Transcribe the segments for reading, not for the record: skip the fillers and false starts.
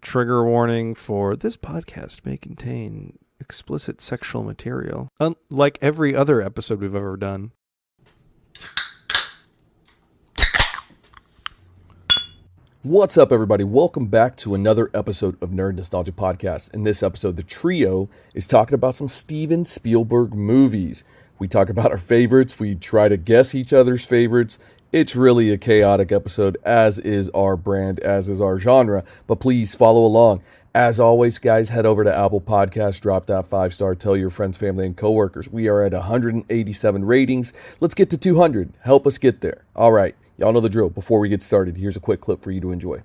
Trigger warning for this podcast may contain explicit sexual material, unlike every other episode we've ever done. What's up, everybody? Welcome back to another episode of Nerd Nostalgia Podcast. In this episode, the trio is talking about some Steven Spielberg movies. We talk about our favorites. We try to guess each other's favorites. It's really a chaotic episode, as is our brand, as is our genre. But please follow along. As always, guys, head over to Apple Podcasts, drop that 5-star, tell your friends, family, and coworkers. We are at 187 ratings. Let's get to 200. Help us get there. All right. Y'all know the drill. Before we get started, here's a quick clip for you to enjoy.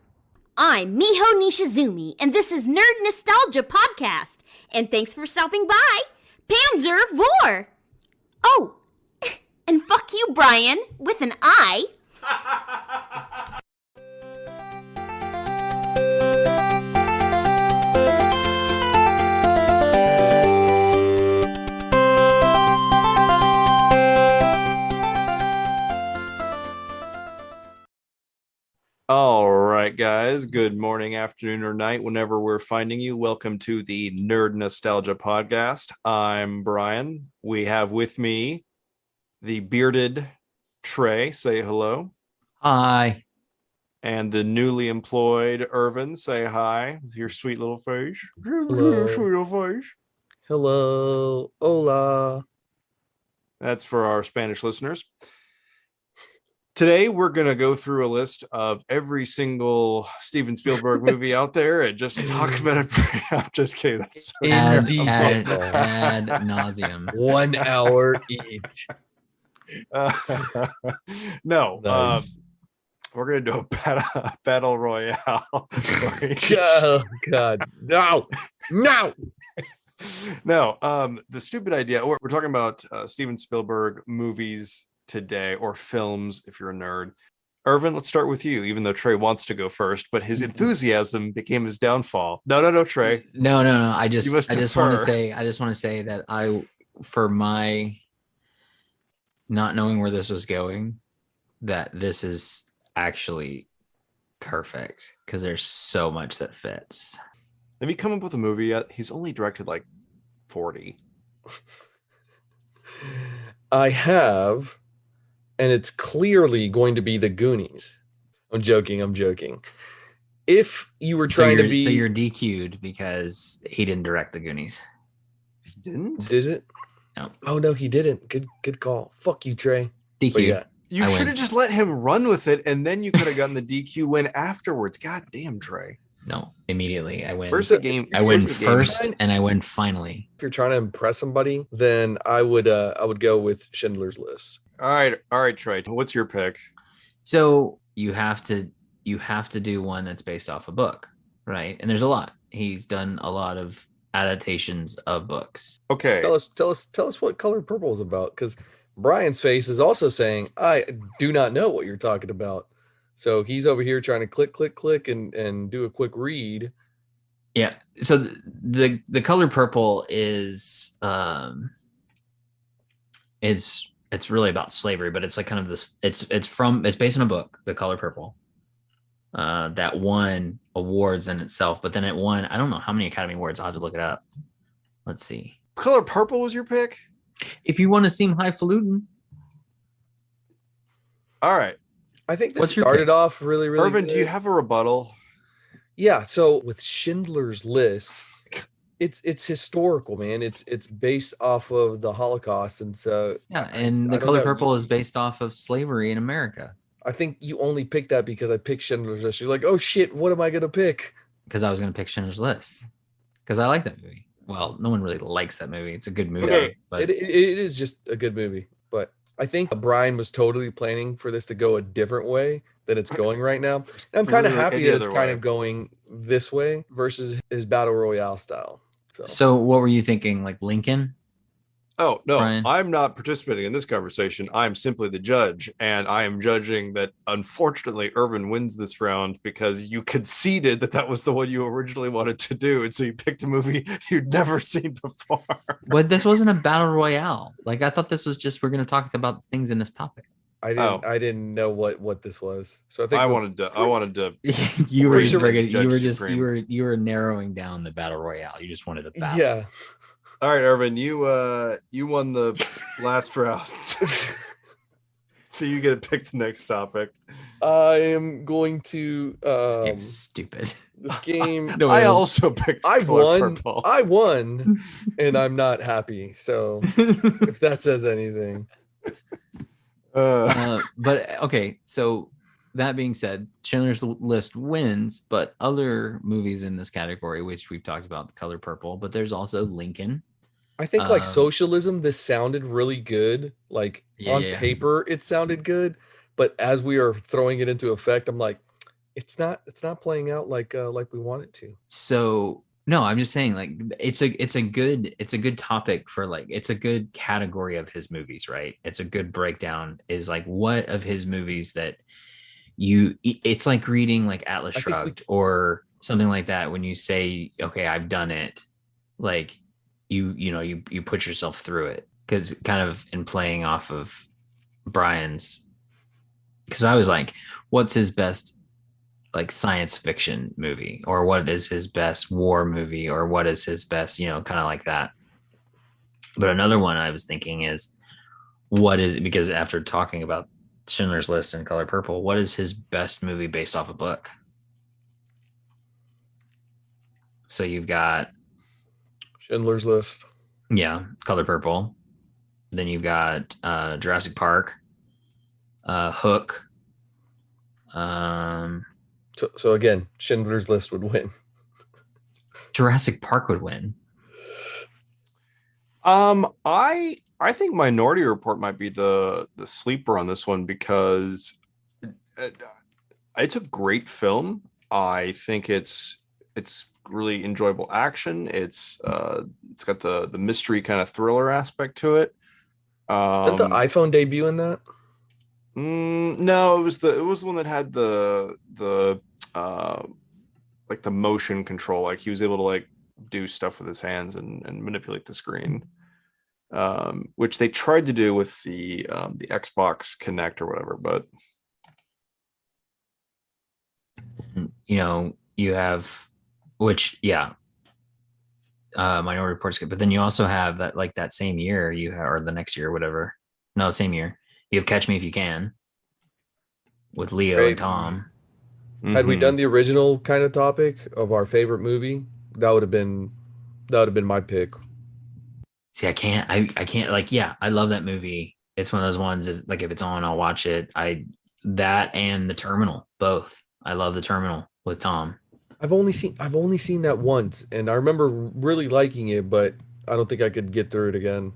I'm Miho Nishizumi, and this is Nerd Nostalgia Podcast. And thanks for stopping by. Panzer Vor! Oh, and fuck you, Bryan, with an I. All right, guys. Good morning, afternoon, or night, whenever we're finding you. Welcome to the Nerd Nostalgia Podcast. I'm Bryan. We have with me the bearded Trey. Say hello. Hi. And the newly employed Irvin. Say hi with your sweet little face. Hello. Sweet little face. Hello. Hola. That's for our Spanish listeners. Today, we're going to go through a list of every single Steven Spielberg movie out there and just talk about it. I'm just kidding. That's so Ad nauseum. 1 hour each. No. Nice. We're going to do a battle royale. Oh, God. No. No. The stupid idea. We're talking about Steven Spielberg movies today, or films if you're a nerd. Irvin, let's start with you, even though Trey wants to go first, but his enthusiasm became his downfall. No, Trey. No. I just want to say that for my not knowing where this was going, that this is actually perfect because there's so much that fits. Have you come up with a movie yet? He's only directed like 40. I have, and it's clearly going to be the Goonies. I'm joking. If you were trying to be... So you're DQ'd because he didn't direct the Goonies. He didn't? Is it? No. Oh, no, he didn't. Good call. Fuck you, Trey. DQ. But yeah. You should have just let him run with it, and then you could have gotten the DQ win afterwards. God damn, Trey. No, immediately I win. Where's the game? I win Where's the first, game? and I win finally. If you're trying to impress somebody, then I would go with Schindler's List. All right, Trey. What's your pick? So you have to do one that's based off a book, right? And there's a lot. He's done a lot of adaptations of books. Okay. Tell us what Color Purple is about, because Brian's face is also saying, I do not know what you're talking about. So he's over here trying to click and do a quick read. Yeah. So the Color Purple is it's really about slavery, but it's like kind of this. It's based on a book, The Color Purple, that won awards in itself. But then it won, I don't know how many Academy Awards. I'll have to look it up. Let's see. Color Purple was your pick? If you want to seem highfalutin. All right. I think this What's your started pick? off really Irvin, good. do you have a rebuttal? Yeah, so with Schindler's List, it's historical, man. It's based off of the Holocaust, and so Yeah, and I The don't Color know. Purple is based off of slavery in America. I think you only picked that because I picked Schindler's List. You're like, oh shit, what am I gonna pick? Because I was going to pick Schindler's List. Because I like that movie. Well, no one really likes that movie. It's a good movie. Okay. But It is just a good movie, but I think Bryan was totally planning for this to go a different way than it's going right now. And I'm kind of Really, happy any that it's other kind way. of going this way versus his battle royale style. So what were you thinking? Like Lincoln? Oh, no, Bryan? I'm not participating in this conversation. I'm simply the judge, and I am judging that, unfortunately, Irvin wins this round because you conceded that was the one you originally wanted to do, and so you picked a movie you'd never seen before. But this wasn't a battle royale. Like, I thought this was just, we're going to talk about things in this topic. I didn't know what this was. So I think I wanted to. you were Pretty just sure bringing, it's you Judge were just Supreme. you were narrowing down the battle royale. You just wanted a battle. Yeah. All right, Irvin, you won the last round. So you get to pick the next topic. I am going to This game's stupid. This game. No, I also picked I color won. purple. I won, and I'm not happy. So if that says anything. But okay, so that being said, Schindler's List wins, but other movies in this category, which we've talked about, The Color Purple, but there's also Lincoln. I think like Socialism, this sounded really good. Like on paper, it sounded good, but as we are throwing it into effect, I'm like, it's not playing out like we want it to. So no, I'm just saying like it's a good topic for like it's a good category of his movies, right? It's a good breakdown is like what of his movies that it's like reading like Atlas Shrugged or something like that when you say, okay, I've done it, like you put yourself through it, because kind of in playing off of Bryan's, because I was like, what's his best like science fiction movie, or what is his best war movie, or what is his best, kind of like that. But another one I was thinking is because after talking about Schindler's List and Color Purple, what is his best movie based off a book? So you've got Schindler's List. Yeah, Color Purple. Then you've got Jurassic Park, Hook. So again, Schindler's List would win. Jurassic Park would win. I think Minority Report might be the sleeper on this one, because it's a great film. I think it's really enjoyable action. It's got the mystery kind of thriller aspect to it. Did the iPhone debut in that? No, it was the one that had the like the motion control. Like he was able to like do stuff with his hands and manipulate the screen. Which they tried to do with the Xbox Connect or whatever, but you have, which Minority Report's good, but then you also have that, like that same year or the next year or whatever. No, same year. You have Catch Me If You Can with Leo and Tom. Had we done the original kind of topic of our favorite movie, that would have been my pick. See, I can't like, I love that movie. It's one of those ones that, like, if it's on, I'll watch it. That and The Terminal, both. I love The Terminal with Tom. I've only seen that once, and I remember really liking it, but I don't think I could get through it again.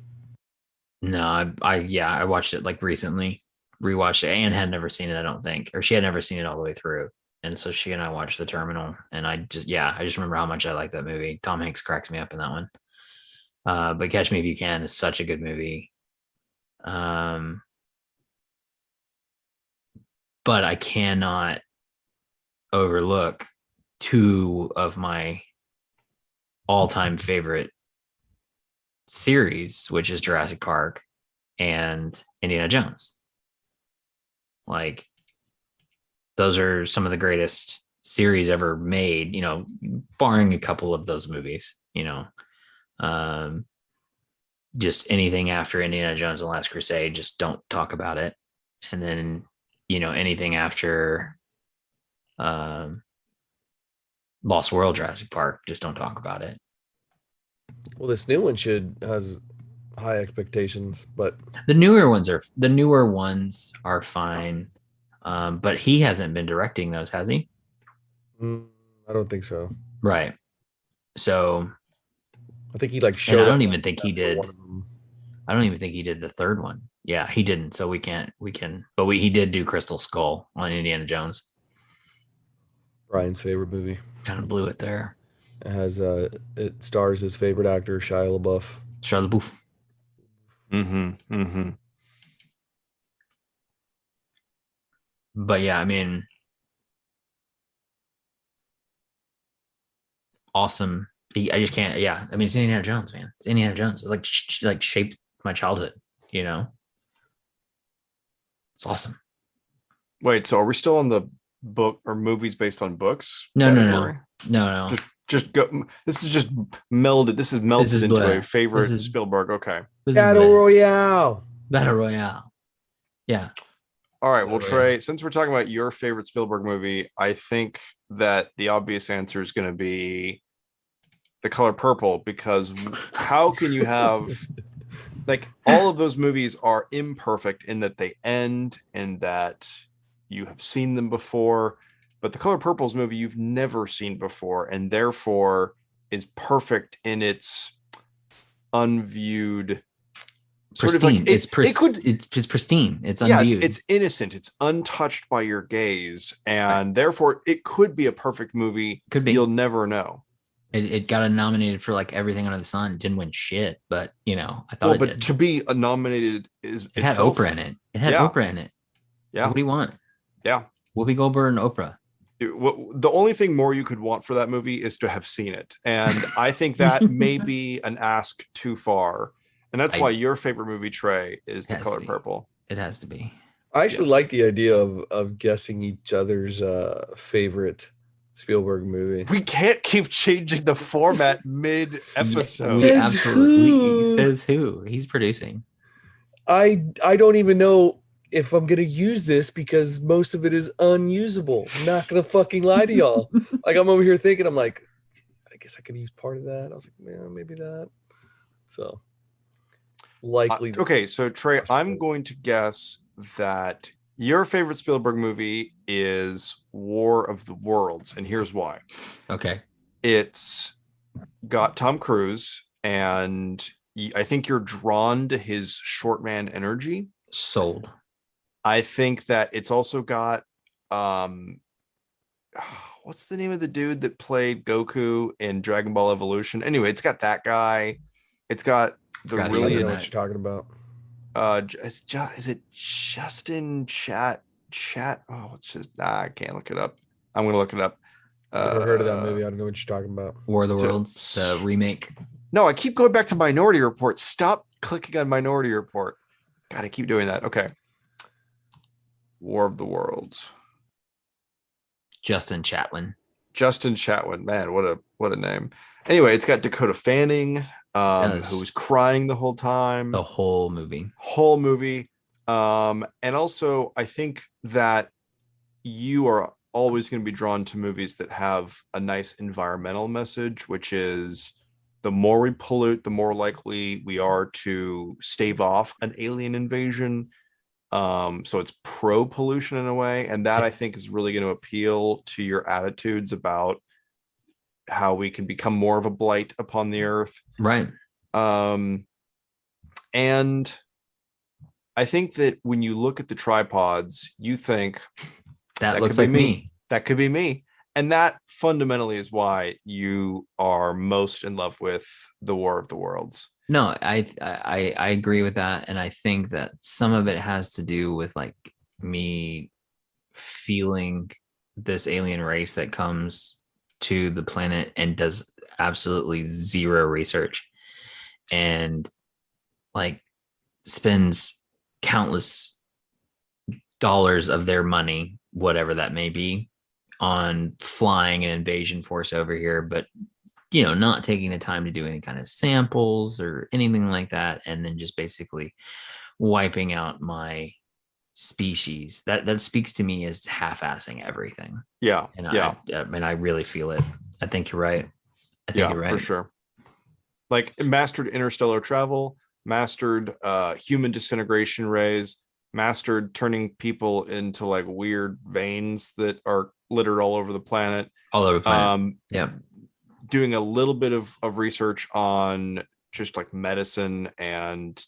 No, I watched it like recently, rewatched it. Anne had never seen it, I don't think, or she had never seen it all the way through. And so she and I watched The Terminal, and I just remember how much I like that movie. Tom Hanks cracks me up in that one. But Catch Me If You Can is such a good movie. But I cannot overlook two of my all-time favorite series, which is Jurassic Park and Indiana Jones. Like, those are some of the greatest series ever made, barring a couple of those movies, just anything after Indiana Jones and the Last Crusade, just don't talk about it. And then, anything after Lost World, Jurassic Park, just don't talk about it. Well, this new one has high expectations, but the newer ones are fine. But he hasn't been directing those, has he? I don't think so. Right. So I think he showed. I don't even think he did. I don't even think he did the third one. Yeah, he didn't. So he did do Crystal Skull on Indiana Jones. Brian's favorite movie. Kind of blew it there. It has it stars his favorite actor, Shia LaBeouf. Shia LaBeouf. But yeah, I mean, awesome. I just can't. Yeah, I mean, it's Indiana Jones, man. It's Indiana Jones. It like shaped my childhood. It's awesome. Wait, so are we still on the book or movies based on books category? No. Just go. This is just melded. This is melted into a favorite Spielberg. Okay. Battle Royale. Yeah. All right. Well, Trey, since we're talking about your favorite Spielberg movie, I think that the obvious answer is going to be The Color Purple, because how can you have like all of those movies are imperfect in that they end and that you have seen them before, but The Color Purple's movie you've never seen before and therefore is perfect in its unviewed pristine. It's pristine. It's unviewed. It's innocent. It's untouched by your gaze, and therefore it could be a perfect movie. Could be. You'll never know. It got nominated for like everything under the sun. It didn't win shit, but I thought it did. To be nominated is it had Oprah in it. It had Oprah in it. Yeah. What do you want? Yeah. Whoopi Goldberg and Oprah. The only thing more you could want for that movie is to have seen it, and I think that may be an ask too far. And that's why your favorite movie, Trey, is The Color Purple. It has to be. I actually like the idea of guessing each other's favorite Spielberg movie. We can't keep changing the format mid-episode. We absolutely. Says who? He's producing. I don't even know if I'm gonna use this because most of it is unusable. I'm not gonna fucking lie to y'all. Like I'm over here thinking, I'm like, I guess I could use part of that. I was like, man, maybe that. So likely. Okay, so Trey, I'm going to guess that your favorite Spielberg movie is War of the Worlds, and here's why. Okay. It's got Tom Cruise, and I think you're drawn to his short man energy. Sold. I think that it's also got what's the name of the dude that played Goku in Dragon Ball Evolution? Anyway, it's got that guy. It's got the really. I know what you're talking about. Is it Justin Chat? Oh, it's just I can't look it up. I'm gonna look it up. Never heard of that movie. I don't know what you're talking about. War of the Worlds, the remake. No, I keep going back to Minority Report. Stop clicking on Minority Report. God, I keep doing that. Okay. War of the Worlds. Justin Chatwin. Man, what a name. Anyway, it's got Dakota Fanning, who was crying the whole time. The whole movie. And also I think that you are always going to be drawn to movies that have a nice environmental message, which is the more we pollute, the more likely we are to stave off an alien invasion. So it's pro-pollution in a way, and that I think is really going to appeal to your attitudes about how we can become more of a blight upon the earth. Right. And I think that when you look at the tripods, you think that looks like me. That could be me. And that fundamentally is why you are most in love with the War of the Worlds. No, I agree with that. And I think that some of it has to do with like me feeling this alien race that comes to the planet and does absolutely zero research and like spends countless dollars of their money, whatever that may be, on flying an invasion force over here, but not taking the time to do any kind of samples or anything like that, and then just basically wiping out my species. That speaks to me as half-assing everything. Yeah. And I really feel it. I think you're right. You're right. For sure. Like mastered interstellar travel, mastered human disintegration rays, mastered turning people into like weird veins that are littered all over the planet. Doing a little bit of research on just like medicine and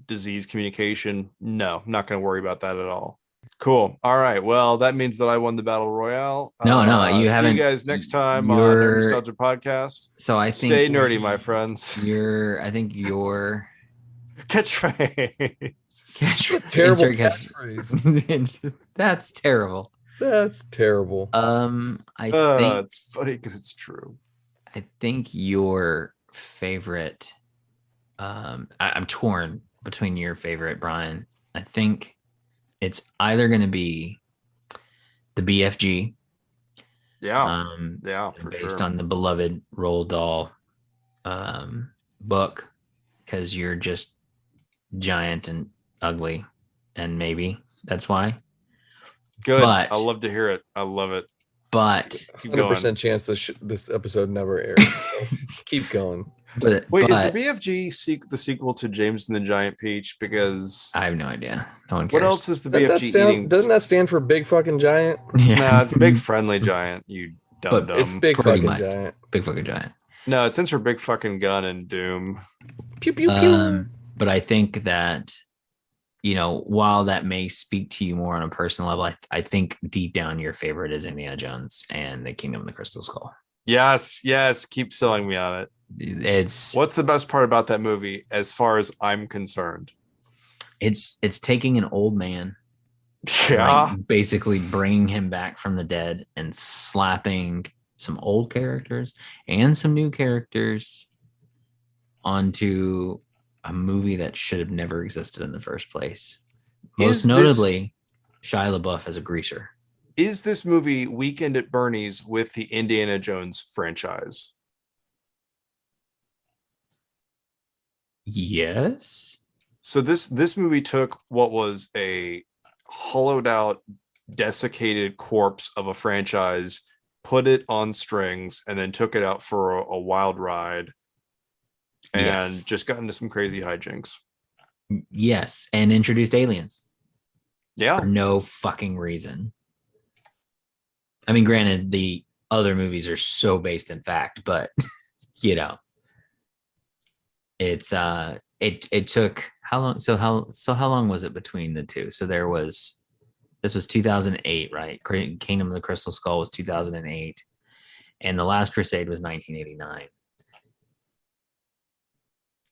disease communication. No, not going to worry about that at all. Cool. All right. Well, that means that I won the battle royale. No, you haven't. See you guys next time on Nerd Nostalgia Podcast. So I think stay nerdy, my friends. I think your catchphrase. Terrible catchphrase. That's terrible. That's terrible. I think it's funny because it's true. I think your favorite. I'm torn between your favorite, Bryan. I think it's either going to be the BFG. Yeah. For based sure. on the beloved Roald Dahl book, because you're just giant and ugly, and maybe that's why. Good. But I love to hear it. I love it. But 100% chance this episode never airs. So keep going. Wait, is the BFG the sequel to James and the Giant Peach? Because I have no idea. No one cares. What else is the BFG eating? Doesn't that stand for Big Fucking Giant? Yeah. Nah, it's Big Friendly Giant. You dumb. It's Big Fucking Giant. Big Fucking Giant. No, it stands for Big Fucking Gun and Doom. Pew pew pew. But I think that, while that may speak to you more on a personal level, I think deep down your favorite is Indiana Jones and the Kingdom of the Crystal Skull. Yes. Keep selling me on it. What's the best part about that movie, as far as I'm concerned? It's taking an old man, basically bringing him back from the dead and slapping some old characters and some new characters onto a movie that should have never existed in the first place. Most notably, Shia LaBeouf as a greaser. Is this movie Weekend at Bernie's with the Indiana Jones franchise? Yes. So this movie took what was a hollowed out, desiccated corpse of a franchise, put it on strings, and then took it out for a wild ride, and just got into some crazy hijinks. Yes, and introduced aliens. Yeah. For no fucking reason. I mean, granted, the other movies are so based in fact, but it's it took how long? So how long was it between the two? So this was 2008, right? Kingdom of the Crystal Skull was 2008, and The Last Crusade was 1989.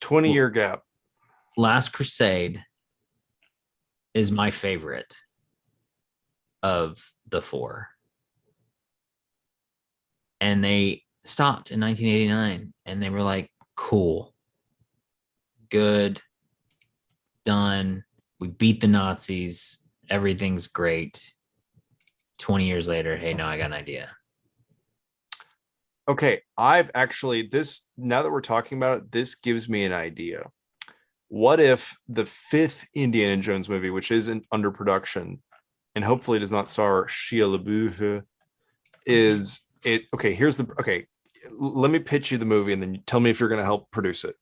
20-year gap. Last Crusade is my favorite of the four. And they stopped in 1989 and they were like, cool, good, done. We beat the Nazis. Everything's great. 20 years later, hey, no, I got an idea. Okay, I've actually, now that we're talking about it, this gives me an idea. What if the 5th Indiana Jones movie, which is under production and hopefully does not star Shia LaBeouf, is it? Okay, let me pitch you the movie and then you tell me if you're going to help produce it.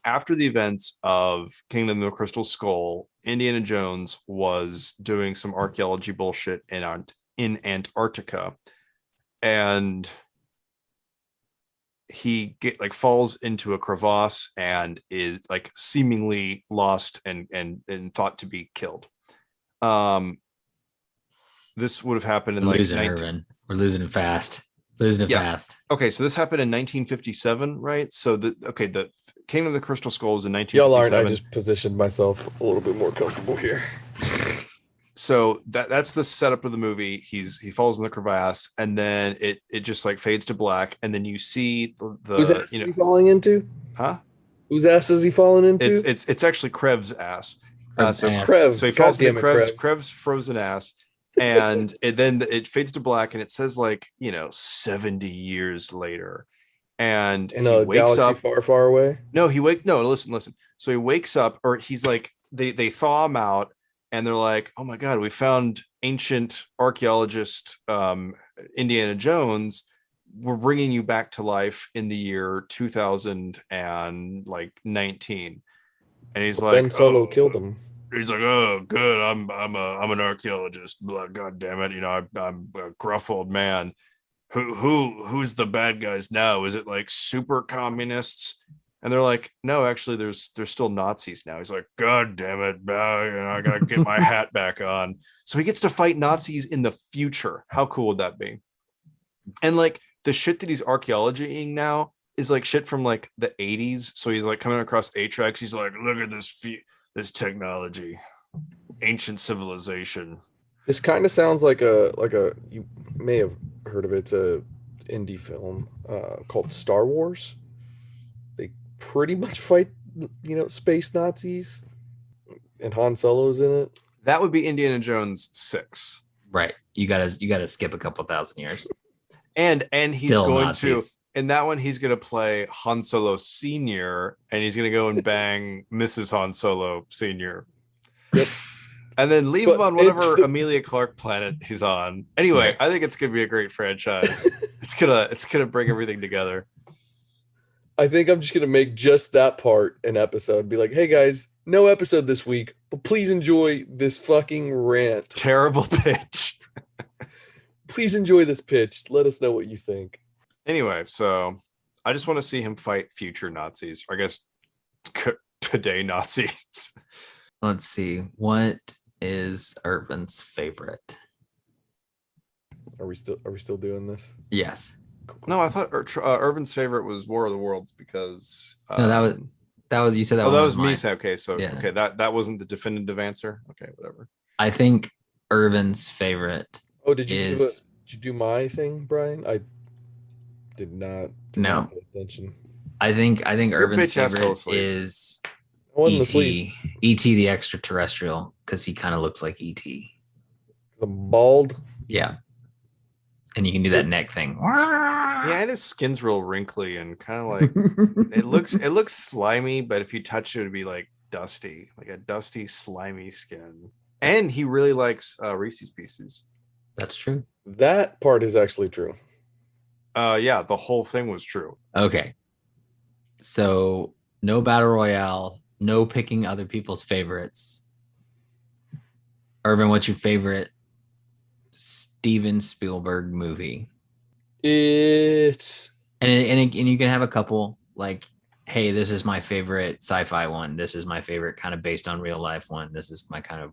After the events of Kingdom of the Crystal Skull, Indiana Jones was doing some archaeology bullshit in Antarctica, and he falls into a crevasse and is seemingly lost and thought to be killed. This would have happened in Irvin. We're losing it fast. Fast. Okay, so this happened in 1957, right? So the Kingdom of the Crystal Skull was in 1957. Y'all aren't. I just positioned myself a little bit more comfortable here. So that's the setup of the movie. He falls in the crevasse, and then it just fades to black, and then you see the whose ass is he falling into? Huh? Whose ass is he falling into? It's actually Krev's ass. So he falls into Krev's frozen ass, and then it fades to black, and it says 70 years later, and in a wakes galaxy up far away. No, listen. So he wakes up, or he's they thaw him out. And they're like, oh my God, we found ancient archaeologist Indiana Jones. We're bringing you back to life in the year 2019. And he's like, Ben Solo killed him. He's like, oh, good. I'm an archaeologist. God damn it. I'm a gruff old man. Who's the bad guys now? Is it super communists? And they're like, no, actually, there's still Nazis now. He's like, God damn it, I gotta get my hat back on. So he gets to fight Nazis in the future. How cool would that be? And the shit that he's archaeologying now is shit from the 80s. So he's coming across 8-tracks. He's like, look at this technology, ancient civilization. This kind of sounds like a you may have heard of it. It's a indie film called Star Wars. They pretty much fight space Nazis. and Han Solo's in it. That would be Indiana Jones 6. Right. You gotta skip a couple thousand years. And he's Still going Nazis. to in that one he's gonna play Han Solo Senior, and he's gonna go and bang Mrs. Han Solo Senior. Yep. And then leave him on whatever Amelia Clark planet he's on. Anyway, right. I think it's gonna be a great franchise. It's gonna bring everything together. I think I'm just gonna make just that part an episode. Be like, hey guys, no episode this week, but please enjoy this fucking rant. Terrible pitch. Please enjoy this pitch. Let us know what you think. Anyway, so I just want to see him fight future Nazis. Or I guess today Nazis. Let's see. What is Irvin's favorite? Are we still doing this? Yes. No, I thought Irvin's favorite was War of the Worlds because no, that was you said that. Oh, that was mine. me. Okay, so yeah. Okay, that wasn't the definitive answer. Okay, whatever. I think Irvin's favorite. Oh, did you do my thing, Brian? I did not. No. Pay attention. I think Irvin's favorite is E.T. E.T. the extraterrestrial, because he kind of looks like E.T. The bald. Yeah. And you can do that neck thing. Yeah, and his skin's real wrinkly and kind of like it looks slimy, but if you touch it, it'd be like dusty, like a dusty, slimy skin. And he really likes Reese's Pieces. That's true. That part is actually true. Yeah, the whole thing was true. Okay. So no battle royale, no picking other people's favorites. Irvin, what's your favorite Steven Spielberg movie? It's and you can have a couple, like, hey, this is my favorite sci-fi one. This is my favorite kind of based on real life one. This is my kind of,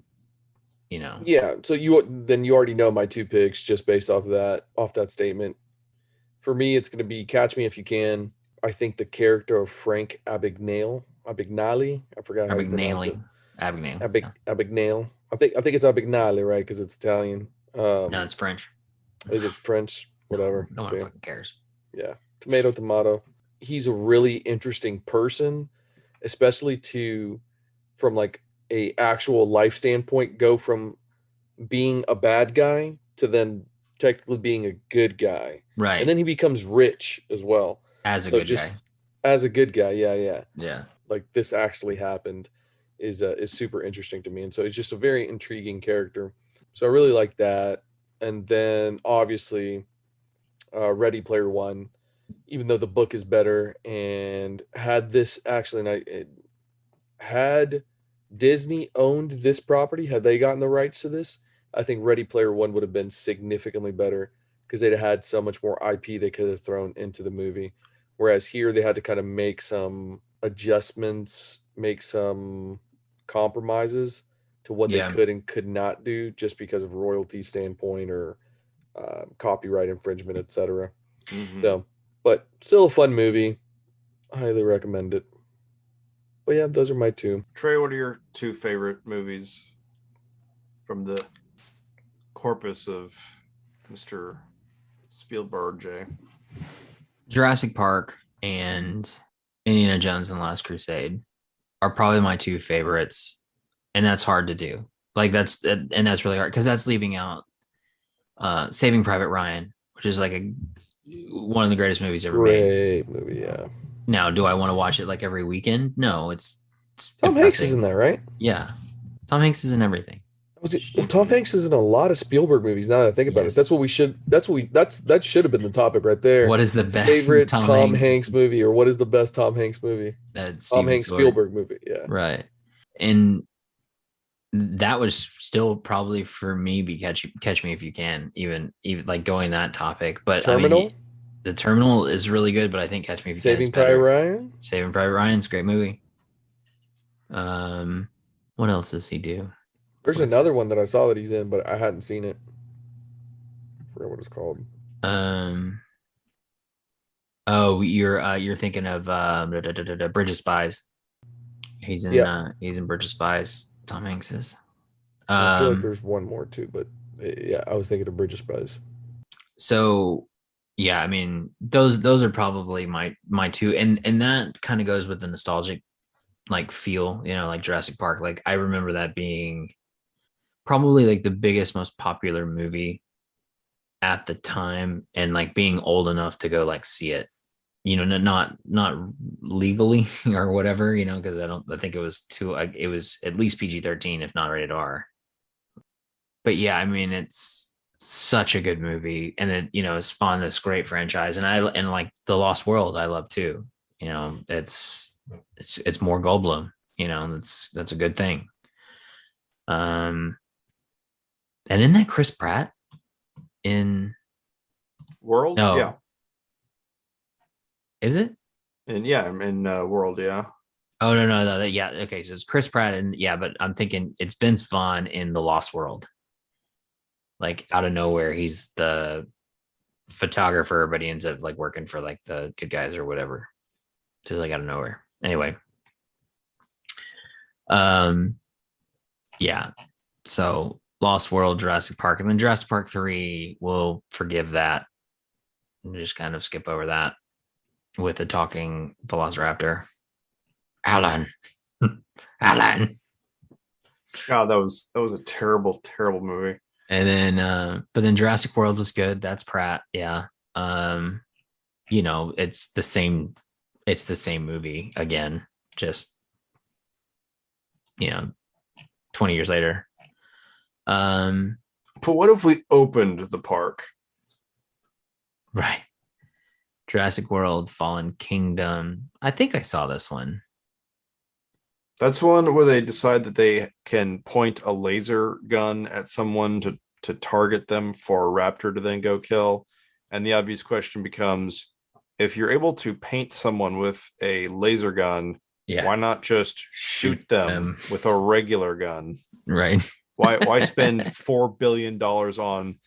Yeah. So you already know my two picks just based off that statement. For me, it's going to be Catch Me If You Can. I think the character of Frank Abagnale. I forgot how to pronounce it. Abagnale. I think it's Abagnale, right? Because it's Italian. No, it's French. Is it French? Whatever. No one fucking cares. Yeah. Tomato. He's a really interesting person, especially from like a actual life standpoint, go from being a bad guy to then technically being a good guy. Right. And then he becomes rich as well. As a good guy. Yeah. Yeah. Like this actually happened is super interesting to me. And so it's just a very intriguing character. So I really like that. And then obviously Ready Player One, even though the book is better, and had Disney owned this property, had they gotten the rights to this, I think Ready Player One would have been significantly better because they'd had so much more IP they could have thrown into the movie. Whereas here they had to kind of make some adjustments, make some compromises to what they could and could not do just because of royalty standpoint or copyright infringement, etc. Mm-hmm. So, but still a fun movie. I highly recommend it. But yeah, those are my two. Trey, what are your two favorite movies from the corpus of Mr. Spielberg, Jay? Jurassic Park and Indiana Jones and the Last Crusade are probably my two favorites, and that's hard to do. Like that's really hard because that's leaving out Saving Private Ryan, which is like one of the greatest movies ever made. Great movie, yeah. Now, do I want to watch it like every weekend? No, it's Tom Hanks is in there, right? Yeah, Tom Hanks is in everything. Well, Tom Hanks is in a lot of Spielberg movies. Now that I think about it, that should have been the topic right there. What is the best favorite Tom Hanks movie, or what is the best Tom Hanks movie? Tom Hanks Spielberg movie, yeah. Right, and that was still probably for me be Catch Me If You Can, even like going that topic. But Terminal? I mean, the Terminal is really good, but I think Catch Me If You Can is better. Saving Private Ryan? Saving Private Ryan's a great movie. What else does he do? There's another one that I saw that he's in, but I hadn't seen it. I forgot what it's called. Oh, you're thinking of Bridge of Spies. He's in Bridge of Spies. Tom Hanks is. I feel like there's one more too, but yeah, I was thinking of Bridge of Spies. So yeah, I mean those are probably my two, and that kind of goes with the nostalgic like feel, like Jurassic Park. Like I remember that being probably like the biggest, most popular movie at the time, and like being old enough to go like see it, not legally or whatever, because I think it was it was at least PG-13, if not rated R. But yeah, I mean, it's such a good movie, and it spawned this great franchise. And like The Lost World I love too. It's more Goldblum. That's a good thing. And isn't that Chris Pratt in World? No. Yeah. Is it? And yeah, I'm in World, yeah. Oh no. Yeah, okay. So it's Chris Pratt, and yeah, but I'm thinking it's Vince Vaughn in The Lost World. Like out of nowhere, he's the photographer, but he ends up like working for like the good guys or whatever. Just like out of nowhere. Anyway. Yeah. So Lost World, Jurassic Park, and then Jurassic Park 3, we'll forgive that. And just kind of skip over that with the talking Velociraptor. Alan. Alan. God, that was a terrible, terrible movie. And then but then Jurassic World was good. That's Pratt. Yeah. It's the same movie again, just 20 years later. But what if we opened the park? Right. Jurassic World Fallen Kingdom. I think I saw this one. That's one where they decide that they can point a laser gun at someone to target them for a raptor to then go kill. And the obvious question becomes, if you're able to paint someone with a laser gun, why not just shoot them with a regular gun? Right. Why spend $4 billion on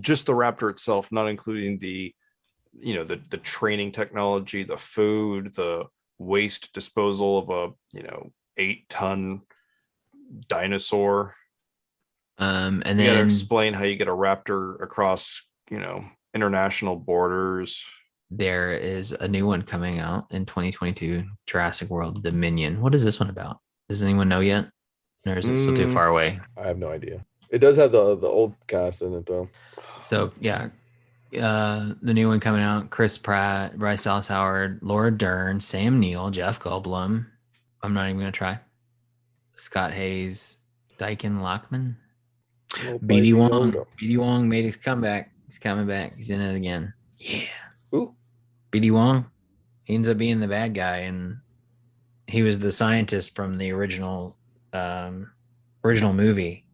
just the raptor itself, not including the training technology, the food, the waste disposal of a 8-ton dinosaur. And you then gotta explain how you get a raptor across international borders. There is a new one coming out in 2022, Jurassic World Dominion. What is this one about? Does anyone know yet? Or is it still too far away? I have no idea. It does have the old cast in it though. So yeah, the new one coming out: Chris Pratt, Bryce Dallas Howard, Laura Dern, Sam Neill, Jeff Goldblum. I'm not even gonna try. Scott Hayes, Dyken Lockman, BD Wong. BD Wong made his comeback. He's coming back. He's in it again. Yeah. Ooh. BD Wong. He ends up being the bad guy, and he was the scientist from the original movie,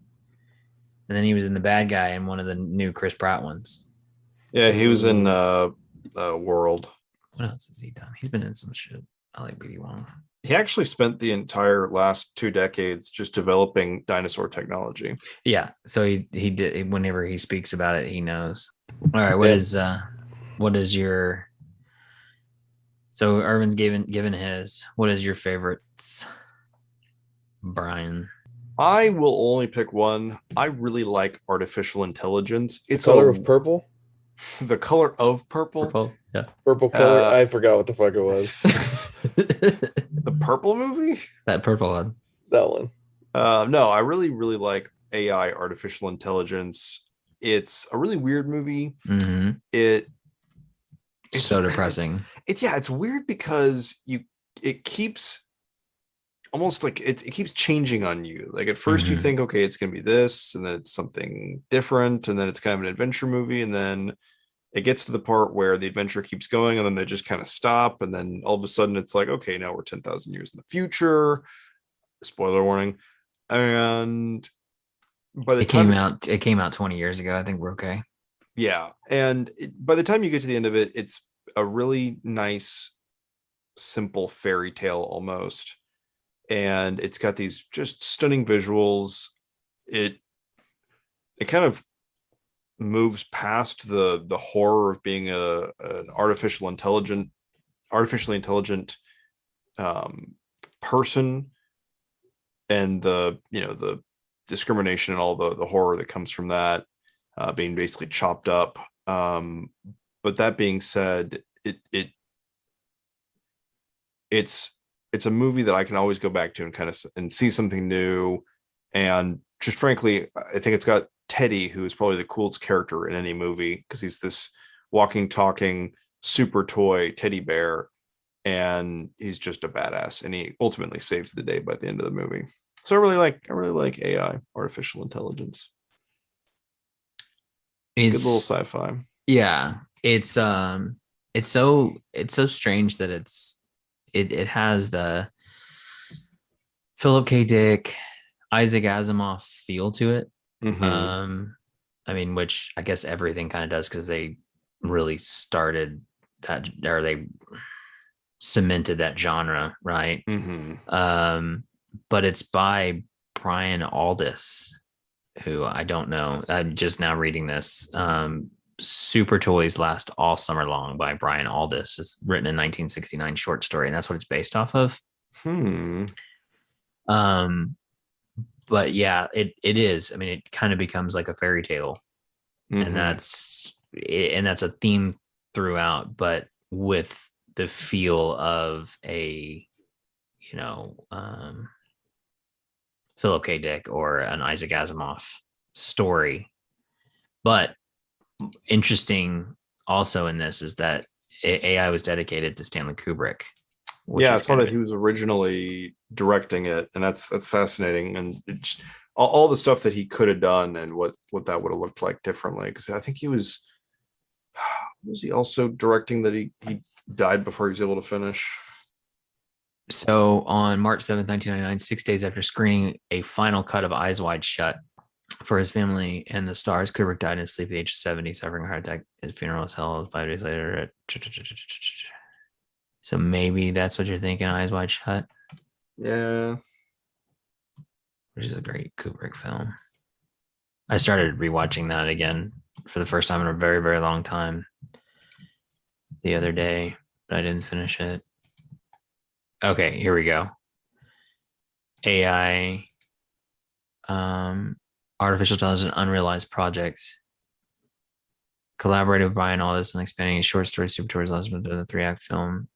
and then he was in the bad guy in one of the new Chris Pratt ones. Yeah, he was in World. What else has he done? He's been in some shit. I like BD Wong. He actually spent the entire last 2 decades just developing dinosaur technology. Yeah, so he did. Whenever he speaks about it, he knows. All right, what is your? So Irvin's given his. What is your favorites, Bryan? I will only pick one. I really like artificial intelligence. It's the color of purple. The color of purple. Purple. Yeah. Purple color. I forgot what the fuck it was. The purple movie? That purple one. That one. No, I really, really like AI, artificial intelligence. It's a really weird movie. Mm-hmm. It's so depressing. It's weird because it keeps almost like it keeps changing on you. Like at first you think, okay, it's gonna be this, and then it's something different, and then it's kind of an adventure movie, and then it gets to the part where the adventure keeps going, and then they just kind of stop, and then all of a sudden it's like, okay, now we're 10,000 years in the future. Spoiler warning. And by the time it came out 20 years ago. I think we're okay. Yeah, and by the time you get to the end of it, it's a really nice, simple fairy tale almost. And it's got these just stunning visuals. It kind of moves past the horror of being an artificially intelligent person, and the discrimination and all the horror that comes from that, being basically chopped up. But that being said, it's it's a movie that I can always go back to and kind of and see something new. And just frankly, I think it's got Teddy, who is probably the coolest character in any movie, because he's this walking, talking super toy teddy bear, and he's just a badass, and he ultimately saves the day by the end of the movie. So I really like AI, artificial intelligence. It's good little sci-fi. Yeah, it's so strange that it has the Philip K. Dick, Isaac Asimov feel to it. Mm-hmm. I mean, which I guess everything kind of does, because they really started that, or they cemented that genre, right? Mm-hmm. But it's by Brian Aldiss, who I don't know. I'm just now reading this. Super Toys Last All Summer Long by Brian Aldiss. It's written in 1969 short story, and that's what it's based off of. But yeah, it is. I mean, it kind of becomes like a fairy tale, and that's a theme throughout, but with the feel of a, Philip K. Dick or an Isaac Asimov story. But interesting also in this is that AI was dedicated to Stanley Kubrick. Yeah, I saw that he was originally directing it, and that's fascinating. And just, all the stuff that he could have done and what that would have looked like differently. Because I think he was he also directing that he died before he was able to finish. So on March 7th, 1999, 6 days after screening a final cut of Eyes Wide Shut for his family and the stars, Kubrick died in his sleep at the age of 70, suffering a heart attack. His funeral was held 5 days later. So maybe that's what you're thinking, Eyes Wide Shut? Yeah. Which is a great Kubrick film. I started rewatching that again for the first time in a very, very long time the other day, but I didn't finish it. Okay, here we go. AI, artificial intelligence, unrealized projects. Collaborated with Bryan Aldiss on expanding his short story Super Toys into the 3-act film.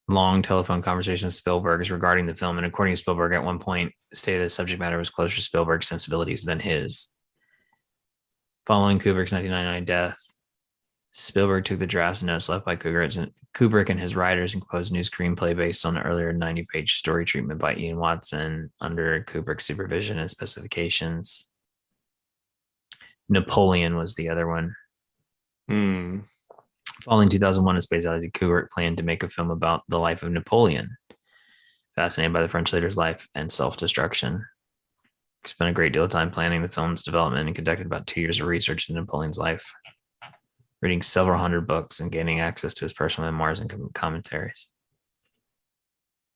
Long telephone conversation with Spielberg regarding the film, and according to Spielberg, at one point stated the subject matter was closer to Spielberg's sensibilities than his. Following Kubrick's 1999 death, Spielberg took the drafts and notes left by Kubrick and his writers and composed a new screenplay based on an earlier 90-page story treatment by Ian Watson under Kubrick's supervision and specifications. Napoleon was the other one. Following 2001, A Space Odyssey, Kubrick planned to make a film about the life of Napoleon, fascinated by the French leader's life and self-destruction. He spent a great deal of time planning the film's development and conducted about 2 years of research into Napoleon's life, reading several hundred books and gaining access to his personal memoirs and commentaries.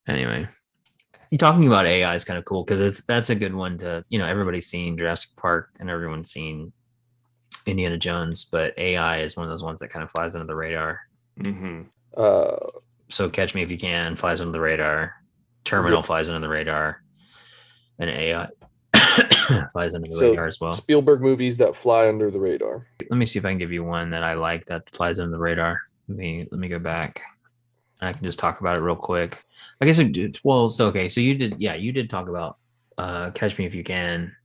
Anyway, talking about AI is kind of cool because that's a good one to, everybody's seen Jurassic Park and everyone's seen Indiana Jones, but AI is one of those ones that kind of flies under the radar. So Catch Me If You Can flies under the radar. Terminal flies under the radar. And AI flies under the radar as well. Spielberg movies that fly under the radar. Let me see if I can give you one that I like that flies under the radar. Let me go back. I can just talk about it real quick. I guess okay. So you did talk about Catch Me If You Can.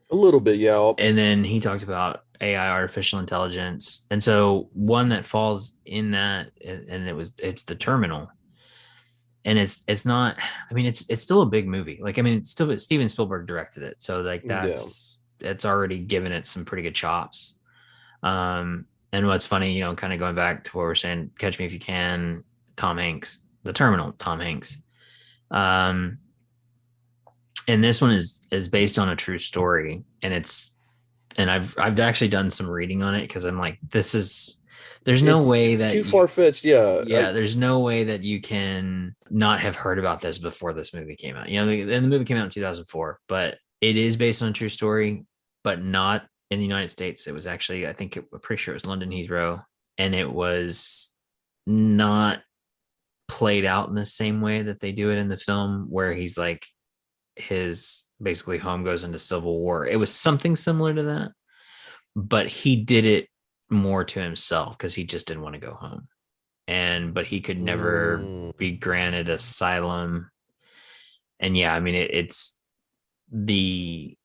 A little bit, yeah. And then he talks about AI, artificial intelligence. And so one that falls in that, and it's The Terminal. And it's not, I mean, it's still a big movie. Like, I mean, it's still Steven Spielberg directed it. So like it's already given it some pretty good chops. And what's funny, kind of going back to what we're saying, Catch Me If You Can, Tom Hanks, The Terminal, Tom Hanks. And this one is based on a true story, and I've actually done some reading on it because I'm like, there's no way that too far-fetched. There's no way that you can not have heard about this before this movie came out. And the movie came out in 2004, but it is based on a true story, but not in the United States. It was actually, I'm pretty sure it was London Heathrow, and it was not played out in the same way that they do it in the film, where he's like, his basically home goes into civil war. It was something similar to that, but he did it more to himself because he just didn't want to go home. but he could never be granted asylum. And yeah, I mean, it's the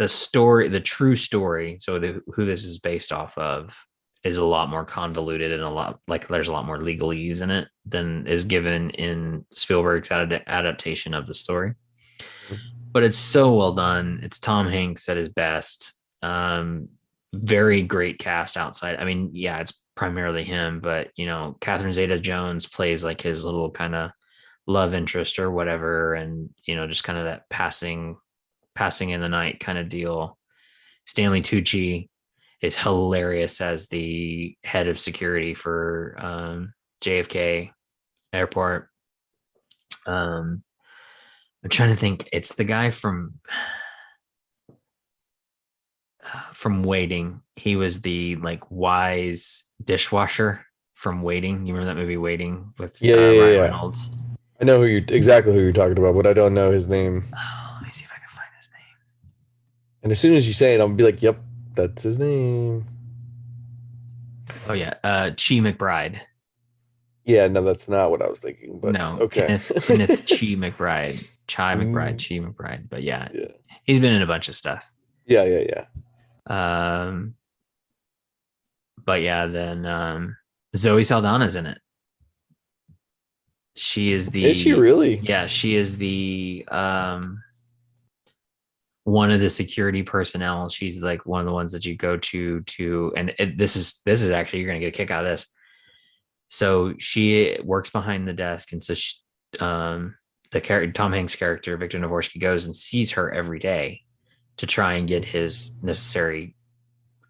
story, the true story. So who this is based off of is a lot more convoluted and a lot like there's a lot more legalese in it than is given in Spielberg's adaptation of the story. But it's so well done. It's Tom Hanks at his best. Very great cast outside. I mean, yeah, it's primarily him, but you know, Catherine Zeta-Jones plays like his little kind of love interest or whatever, and you know, just kind of that passing in the night kind of deal. Stanley Tucci is hilarious as the head of security for JFK Airport. I'm trying to think. It's the guy from Waiting. He was the like wise dishwasher from Waiting. You remember that movie Waiting with Ryan Reynolds? I know exactly who you're talking about, but I don't know his name. Oh, let me see if I can find his name. And as soon as you say it, I'm gonna be like, "Yep, that's his name." Oh yeah, Chi McBride. Yeah, no, that's not what I was thinking. But no, okay, Kenneth Chi McBride. But yeah, he's been in a bunch of stuff. Yeah. But yeah, then Zoe Saldana's in it. She is the. Is she really? Yeah, she is the one of the security personnel. She's like one of the ones that you go to, and this is actually, you're gonna get a kick out of this. So she works behind the desk, and so she, the character, Tom Hanks' character, Victor Navorsky, goes and sees her every day to try and get his necessary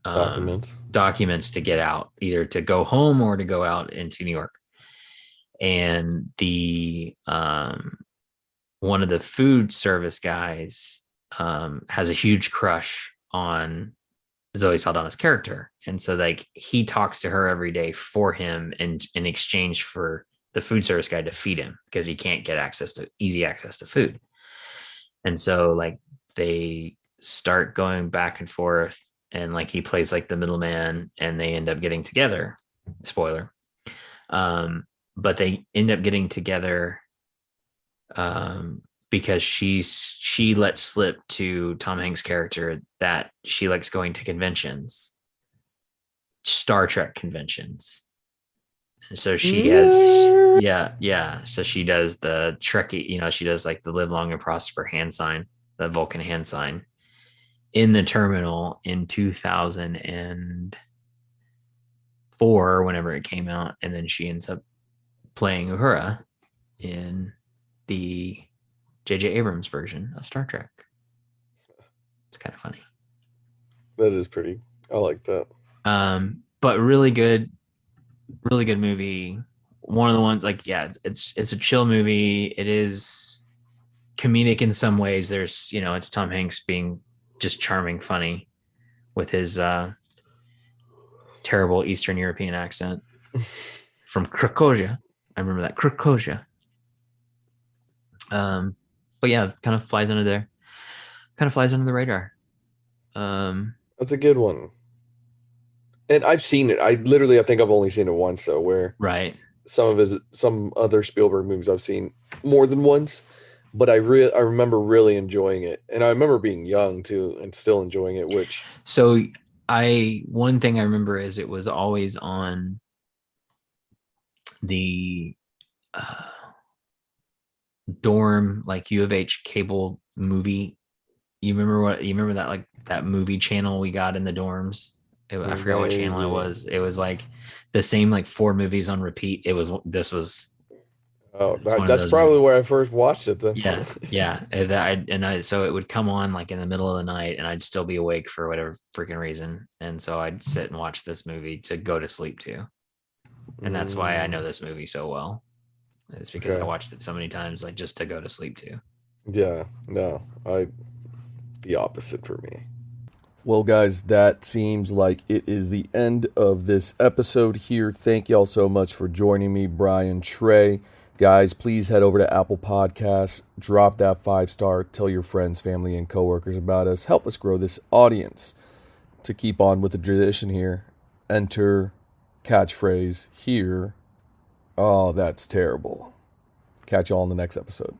documents to get out, either to go home or to go out into New York. And the one of the food service guys has a huge crush on Zoe Saldana's character, and so like he talks to her every day for him in exchange for the food service guy to feed him, because he can't get easy access to food. And so like they start going back and forth, and like he plays like the middleman, and they end up getting together. Spoiler. But they end up getting together because she lets slip to Tom Hanks' character that she likes going to conventions, Star Trek conventions. And so she has, so she does the Trekkie, she does like the live long and prosper hand sign, the Vulcan hand sign in the terminal in 2004, whenever it came out. And then she ends up playing Uhura in the J.J. Abrams version of Star Trek. It's kind of funny. That is pretty. I like that. But really good movie. One of the ones, like, yeah, it's a chill movie. It is comedic in some ways. There's, it's Tom Hanks being just charming, funny with his terrible Eastern European accent from Krakosia. I remember that, Krakosia. But yeah, it kind of flies under there. Kind of flies under the radar. That's a good one. And I've seen it. I think I've only seen it once though, where right. Some other Spielberg movies I've seen more than once, but I remember really enjoying it. And I remember being young too and still enjoying it, one thing I remember is it was always on the dorm, like U of H cable movie. You remember that, like that movie channel we got in the dorms? I forgot what channel it was. It was like the same, like 4 movies on repeat. This was. Oh, that's probably where I first watched it then. Yeah. So it would come on like in the middle of the night, and I'd still be awake for whatever freaking reason. And so I'd sit and watch this movie to go to sleep to. And that's why I know this movie so well. It's because I watched it so many times, like just to go to sleep to. Yeah, no, the opposite for me. Well, guys, that seems like it is the end of this episode here. Thank y'all so much for joining me, Bryan, Trey. Guys, please head over to Apple Podcasts, drop that 5-star, tell your friends, family, and coworkers about us. Help us grow this audience. To keep on with the tradition here, enter catchphrase here Oh, that's terrible. Catch y'all on the next episode.